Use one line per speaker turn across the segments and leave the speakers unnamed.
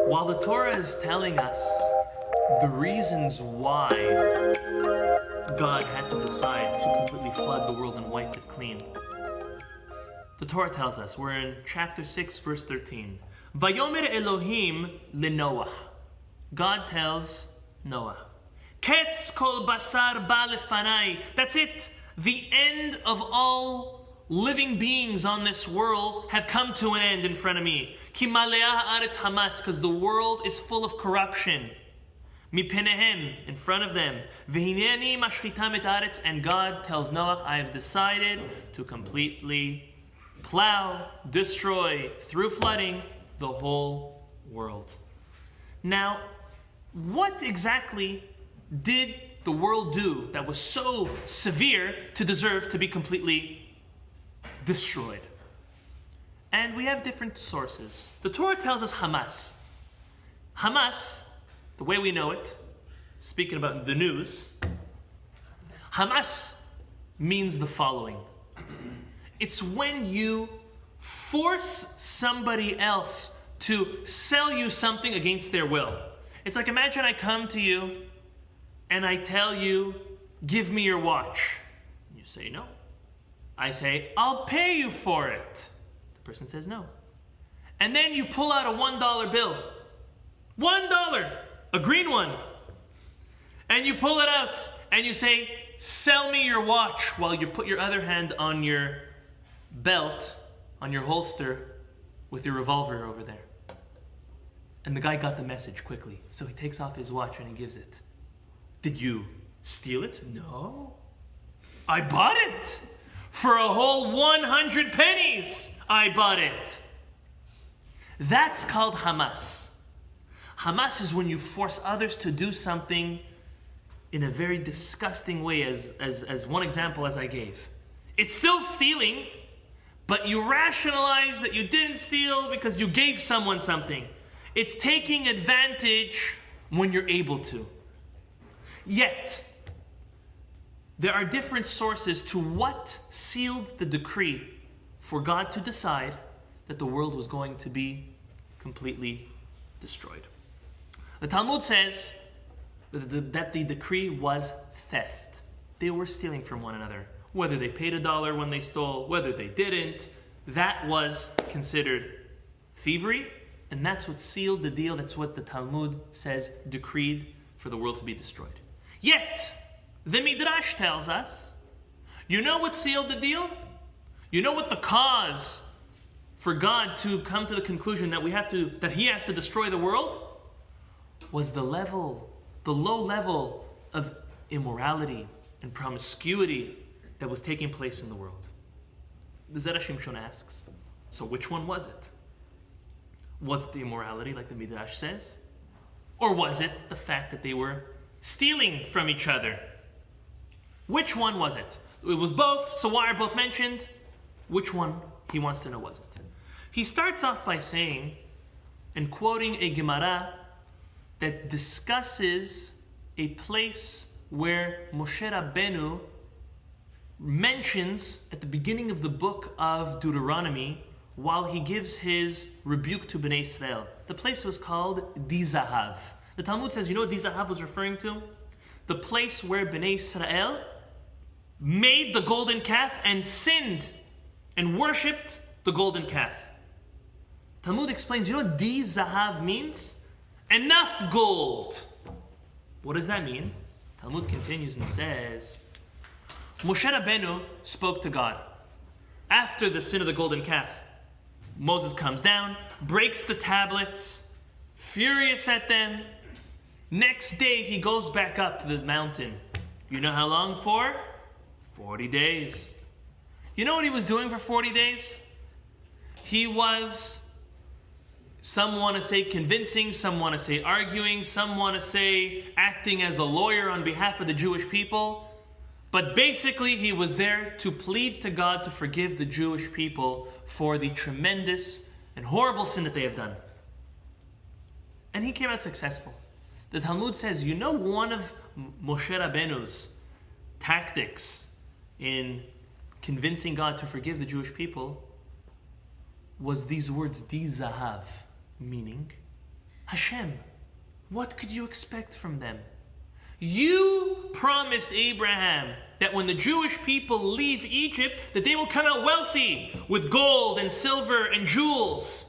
While the Torah is telling us the reasons why God had to decide to completely flood the world and wipe it clean, the Torah tells us, we're in chapter 6, verse 13. Vayomer Elohim leNoach. God tells Noah, Ketz kol basar ba lefanai. That's it. The end of all living beings on this world have come to an end in front of me. Ki malea haaretz hamas, because the world is full of corruption. Mipenehem, in front of them. Vehineni mashchitam et haaretz, and God tells Noach, I have decided to completely plow, destroy, through flooding, the whole world. Now, what exactly did the world do that was so severe to deserve to be completely destroyed? And we have different sources. The Torah tells us Hamas. Hamas, the way we know it, speaking about the news, Hamas means the following. It's when you force somebody else to sell you something against their will. It's like, imagine I come to you and I tell you, give me your watch. You say no. I say, I'll pay you for it. The person says no. And then you pull out a $1 bill. $1, a green one. And you pull it out and you say, sell me your watch, while you put your other hand on your belt, on your holster, with your revolver over there. And the guy got the message quickly. So he takes off his watch and he gives it. Did you steal it? No. I bought it. For a whole 100 pennies, I bought it. That's called Hamas. Hamas is when you force others to do something in a very disgusting way, as one example as I gave. It's still stealing, but you rationalize that you didn't steal because you gave someone something. It's taking advantage when you're able to. Yet, there are different sources to what sealed the decree for God to decide that the world was going to be completely destroyed. The Talmud says that the decree was theft. They were stealing from one another. Whether they paid $1 when they stole, whether they didn't, that was considered thievery, and that's what sealed the deal. That's what the Talmud says decreed for the world to be destroyed. Yet, the Midrash tells us, you know what sealed the deal? You know what the cause for God to come to the conclusion that He has to destroy the world was the low level of immorality and promiscuity that was taking place in the world. The Zera Shimshon asks, so which one was it? Was it the immorality, like the Midrash says? Or was it the fact that they were stealing from each other? Which one was it? It was both, so why are both mentioned? Which one, he wants to know, was it? He starts off by saying, and quoting a Gemara that discusses a place where Moshe Rabbeinu mentions at the beginning of the book of Deuteronomy, while he gives his rebuke to Bnei Israel. The place was called Dizahav. The Talmud says, you know what Dizahav was referring to? The place where Bnei Israel made the golden calf and sinned and worshipped the golden calf. Talmud explains, you know what Dizahav means? Enough gold. What does that mean? Talmud continues and says, Moshe Rabbeinu spoke to God. After the sin of the golden calf, Moses comes down, breaks the tablets, furious at them. Next day, he goes back up to the mountain. You know how long for? 40 days. You know what he was doing for 40 days? He was, some want to say convincing, some want to say arguing, some want to say acting as a lawyer on behalf of the Jewish people. But basically, he was there to plead to God to forgive the Jewish people for the tremendous and horrible sin that they have done. And he came out successful. The Talmud says, you know, one of Moshe Rabbeinu's tactics in convincing God to forgive the Jewish people was these words, Di Zahav, meaning Hashem, what could you expect from them? You promised Abraham that when the Jewish people leave Egypt, that they will come out wealthy with gold and silver and jewels.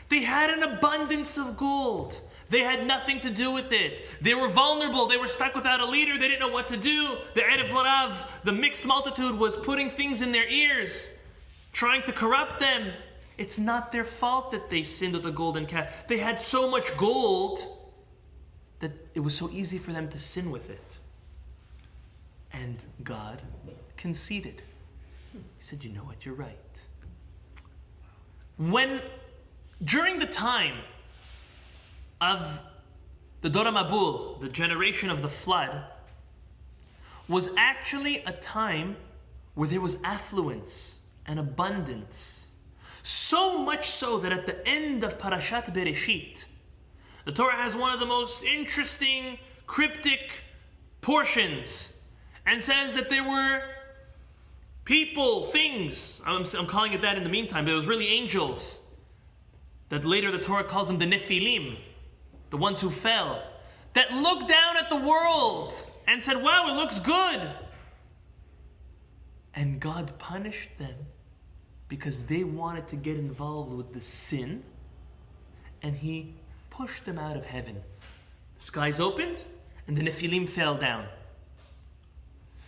They had an abundance of gold. They had nothing to do with it. They were vulnerable. They were stuck without a leader. They didn't know what to do. The Erev Larav, the mixed multitude, was putting things in their ears, trying to corrupt them. It's not their fault that they sinned with the golden calf. They had so much gold that it was so easy for them to sin with it. And God conceded. He said, you know what, you're right. During the time of the Dor HaMabul, the generation of the flood, was actually a time where there was affluence and abundance. So much so that at the end of Parashat Bereshit, the Torah has one of the most interesting, cryptic portions and says that there were people, things, I'm calling it that in the meantime, but it was really angels, that later the Torah calls them the Nephilim, the ones who fell, that looked down at the world and said, wow, it looks good. And God punished them because they wanted to get involved with the sin, and he pushed them out of heaven. The skies opened, and the Nephilim fell down.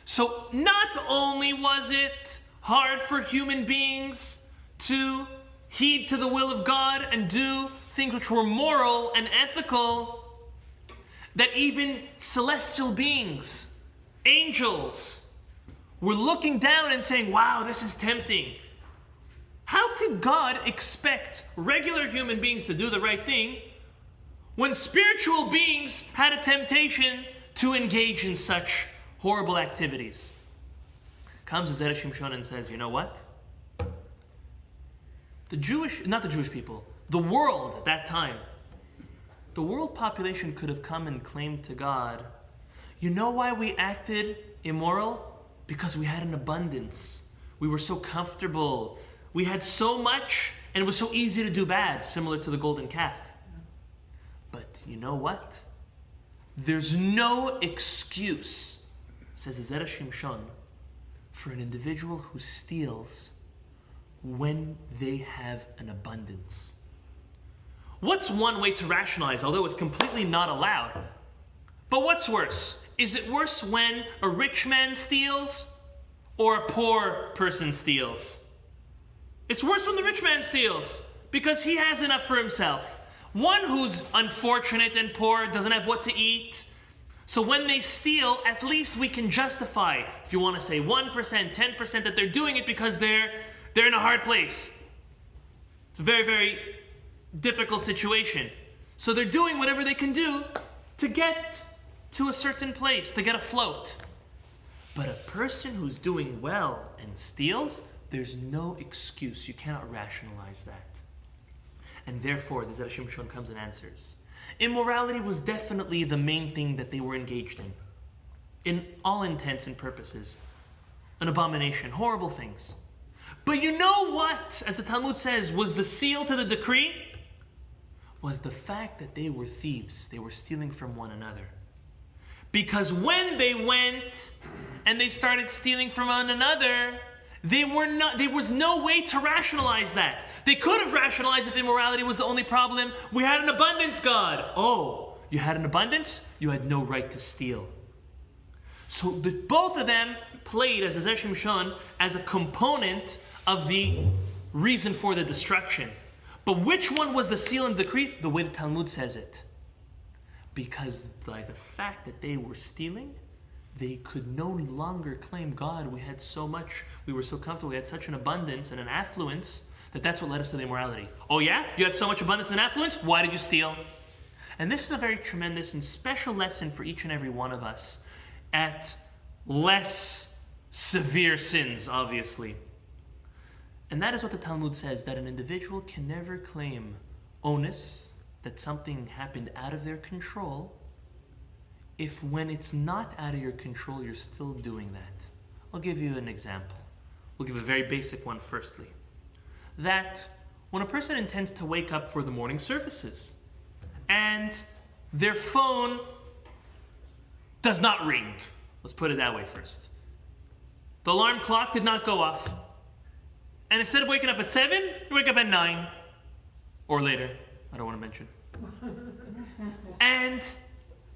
So not only was it hard for human beings to heed to the will of God and do things which were moral and ethical, that even celestial beings, angels, were looking down and saying, wow, this is tempting. How could God expect regular human beings to do the right thing when spiritual beings had a temptation to engage in such horrible activities? Comes Zera Shimshon and says, you know what? The world at that time, the world population could have come and claimed to God, you know why we acted immoral? Because we had an abundance. We were so comfortable. We had so much, and it was so easy to do bad, similar to the golden calf. But you know what? There's no excuse, says Zera Shimshon, for an individual who steals when they have an abundance. What's one way to rationalize, although it's completely not allowed? But what's worse? Is it worse when a rich man steals or a poor person steals? It's worse when the rich man steals because he has enough for himself. One who's unfortunate and poor doesn't have what to eat. So when they steal, at least we can justify, if you want to say 1%, 10%, that they're doing it because they're in a hard place. It's a very, very difficult situation. So they're doing whatever they can do to get to a certain place, to get afloat. But a person who's doing well and steals, there's no excuse. You cannot rationalize that. And therefore, the Zera Shimshon comes and answers. Immorality was definitely the main thing that they were engaged in all intents and purposes. An abomination, horrible things. But you know what, as the Talmud says, was the seal to the decree? Was the fact that they were thieves. They were stealing from one another. Because when they went and they started stealing from one another, there was no way to rationalize that. They could have rationalized if immorality was the only problem. We had an abundance, God. Oh, you had an abundance? You had no right to steal. So both of them played, as the Zera Shimshon, as a component of the reason for the destruction. But which one was the seal and decree? The way the Talmud says it. Because by the fact that they were stealing, they could no longer claim, God, we had so much, we were so comfortable, we had such an abundance and an affluence, that's what led us to the immorality. Oh yeah? You had so much abundance and affluence? Why did you steal? And this is a very tremendous and special lesson for each and every one of us at less severe sins, obviously. And that is what the Talmud says, that an individual can never claim onus, that something happened out of their control, if when it's not out of your control, you're still doing that. I'll give you an example. We'll give a very basic one firstly. That when a person intends to wake up for the morning services, and their phone does not ring. Let's put it that way first. The alarm clock did not go off. And instead of waking up at 7, you wake up at 9. Or later. I don't want to mention. And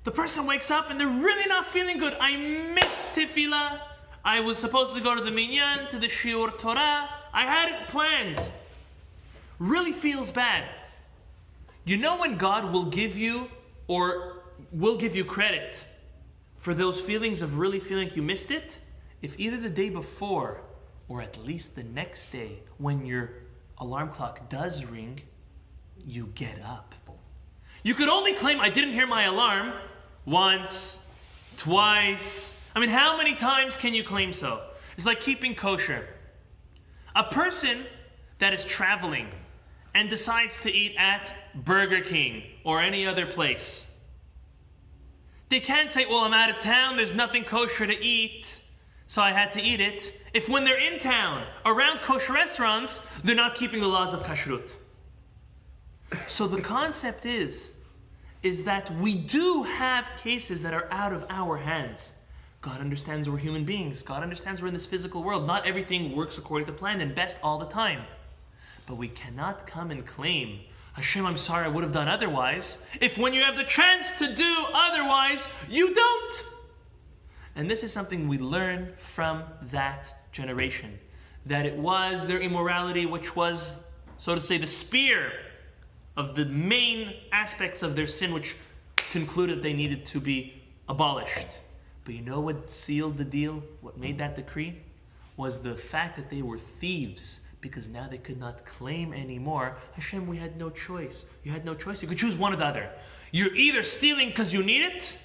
the person wakes up and they're really not feeling good. I missed tefillah. I was supposed to go to the minyan, to the shiur Torah. I had it planned. Really feels bad. You know when God will give you credit for those feelings of really feeling like you missed it? If either the day before or at least the next day when your alarm clock does ring, you get up. You could only claim, I didn't hear my alarm once, twice. I mean, how many times can you claim so? It's like keeping kosher. A person that is traveling and decides to eat at Burger King or any other place, they can't say, well, I'm out of town, there's nothing kosher to eat, so I had to eat it. If when they're in town, around kosher restaurants, they're not keeping the laws of kashrut. So the concept is that we do have cases that are out of our hands. God understands we're human beings. God understands we're in this physical world. Not everything works according to plan and best all the time. But we cannot come and claim, Hashem, I'm sorry, I would have done otherwise, if when you have the chance to do otherwise, you don't. And this is something we learn from that generation. That it was their immorality which was, so to say, the spear of the main aspects of their sin which concluded they needed to be abolished. But you know what sealed the deal? What made that decree? Was the fact that they were thieves, because now they could not claim anymore. Hashem, we had no choice. You had no choice. You could choose one or the other. You're either stealing because you need it,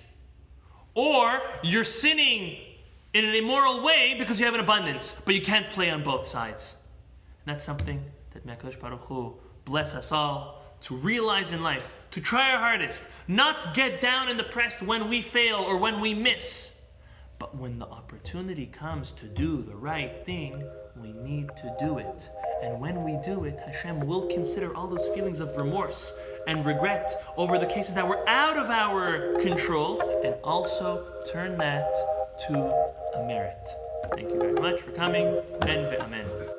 or you're sinning in an immoral way because you have an abundance, but you can't play on both sides. And that's something that HaKadosh Baruch Hu bless us all to realize in life, to try our hardest, not get down and depressed when we fail or when we miss. But when the opportunity comes to do the right thing, we need to do it. And when we do it, Hashem will consider all those feelings of remorse and regret over the cases that were out of our control and also turn that to a merit. Thank you very much for coming. Amen.